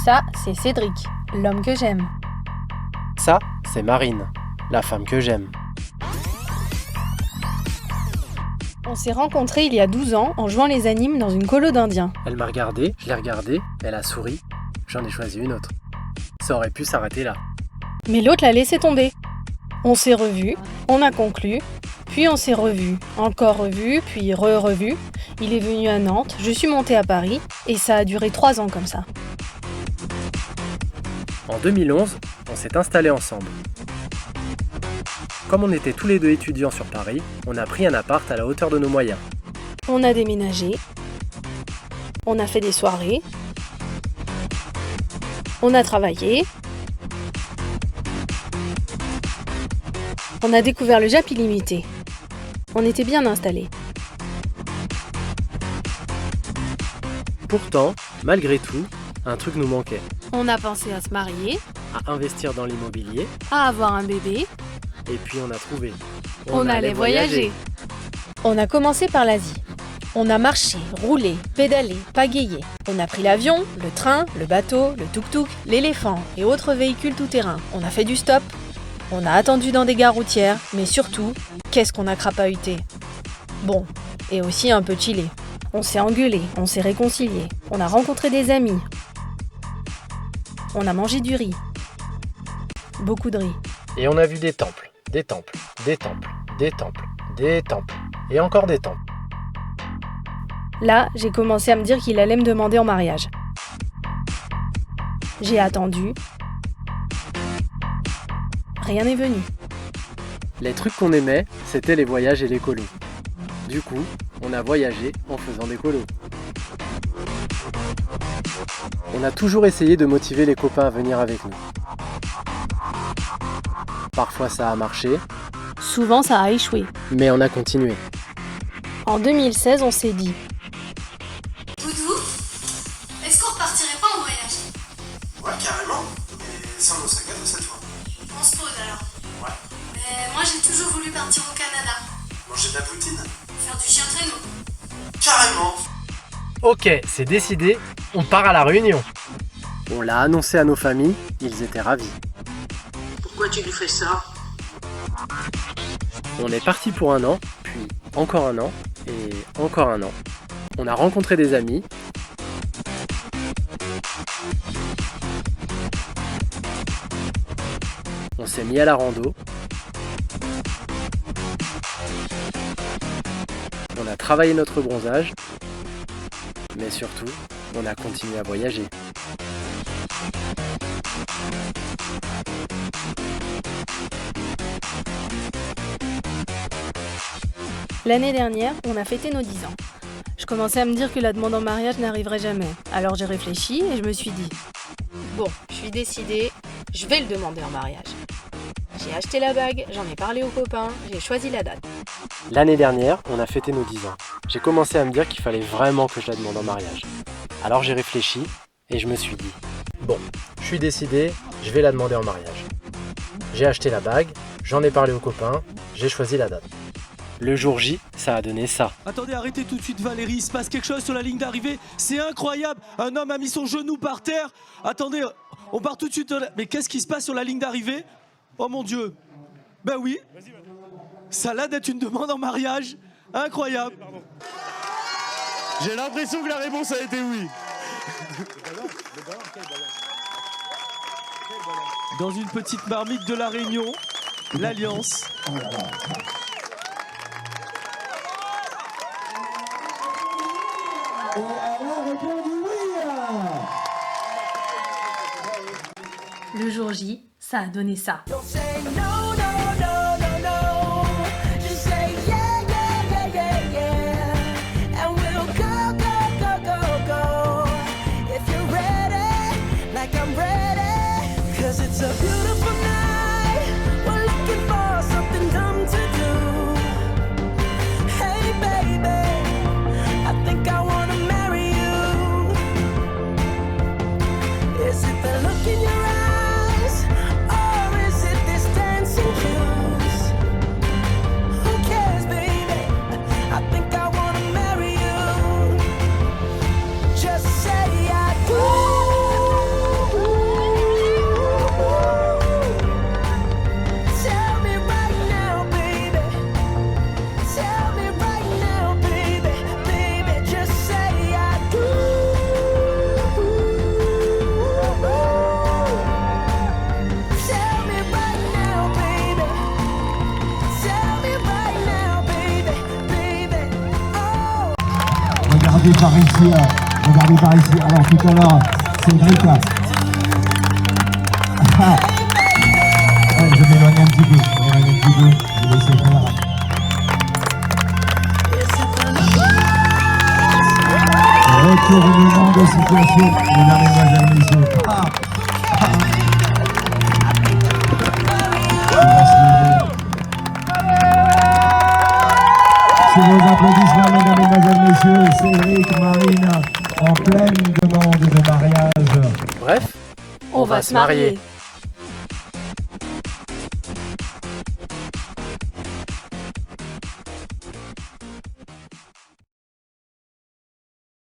Ça, c'est Cédric, l'homme que j'aime. Ça, c'est Marine, la femme que j'aime. On s'est rencontrés il y a 12 ans en jouant les animes dans une colo d'Indiens. Elle m'a regardé, je l'ai regardée, elle a souri, j'en ai choisi une autre. Ça aurait pu s'arrêter là. Mais l'autre l'a laissé tomber. On s'est revus, on a conclu, puis on s'est revus, encore revus, puis re-revus. Il est venu à Nantes, je suis montée à Paris, et ça a duré 3 ans comme ça. En 2011, on s'est installés ensemble. Comme on était tous les deux étudiants sur Paris, on a pris un appart à la hauteur de nos moyens. On a déménagé, on a fait des soirées, on a travaillé, on a découvert le Jap illimité. On était bien installés. Pourtant, malgré tout, un truc nous manquait. On a pensé à se marier, À investir dans l'immobilier, à avoir un bébé. et puis on a trouvé. On allait voyager. On a commencé par l'Asie. On a marché, roulé, pédalé, pagayé. On a pris l'avion, le train, le bateau, le tuk-tuk, l'éléphant et autres véhicules tout-terrain. On a fait du stop. On a attendu dans des gares routières, mais surtout, qu'est-ce qu'on a crapahuté. Bon, et aussi un peu chillé. On s'est engueulé, on s'est réconcilié. On a rencontré des amis. On a mangé du riz. Beaucoup de riz. Et on a vu des temples, des temples, des temples, des temples, des temples, et encore des temples. Là, j'ai commencé à me dire qu'il allait me demander en mariage. J'ai attendu. Rien n'est venu. Les trucs qu'on aimait, c'était les voyages et les colos. Du coup, on a voyagé en faisant des colos. On a toujours essayé de motiver les copains à venir avec nous. Parfois ça a marché, Souvent, ça a échoué. mais on a continué. En 2016, on s'est dit Doudou, est-ce qu'on repartirait pas en voyage? Ouais, carrément. Mais sans nos sacs à dos cette fois. On se pose alors. Ouais. Mais moi j'ai toujours voulu partir au Canada, Manger de la poutine. faire du chien traîneau. Carrément. Ok, c'est décidé, on part à la Réunion. On l'a annoncé à nos familles, ils étaient ravis. Pourquoi tu lui fais ça? On est parti pour 1 an, puis encore 1 an, et encore 1 an. On a rencontré des amis. On s'est mis à la rando. On a travaillé notre bronzage. Mais surtout, on a continué à voyager. L'année dernière, on a fêté nos 10 ans. Je commençais à me dire que la demande en mariage n'arriverait jamais. Alors j'ai réfléchi et je me suis dit bon, je suis décidée, je vais le demander en mariage. J'ai acheté la bague, j'en ai parlé aux copains, j'ai choisi la date. L'année dernière, on a fêté nos 10 ans. J'ai commencé à me dire qu'il fallait vraiment que je la demande en mariage. Alors j'ai réfléchi et je me suis dit bon, je suis décidé, je vais la demander en mariage. J'ai acheté la bague, j'en ai parlé aux copains, j'ai choisi la date. Le jour J, ça a donné ça. Attendez, arrêtez tout de suite Valérie, il se passe quelque chose sur la ligne d'arrivée, c'est incroyable, un homme a mis son genou par terre. Attendez, on part tout de suite, mais qu'est-ce qui se passe sur la ligne d'arrivée? Oh mon Dieu, ben oui, ça a l'air d'être une demande en mariage, incroyable. J'ai l'impression que la réponse a été oui. Dans une petite marmite de la Réunion, l'Alliance. Le jour J, ça a donné ça. Is it the look in your eyes, or is it this dancing Regardez par ici, regardez par ici. Alors tout à l'heure, Cédric. Je m'éloigne un petit peu, je vais laisser faire. Retournement de situation, mesdames et messieurs. Sous vos applaudissements, mesdames et messieurs, Cédric, Marine, en pleine demande de mariage. Bref, On va se marier.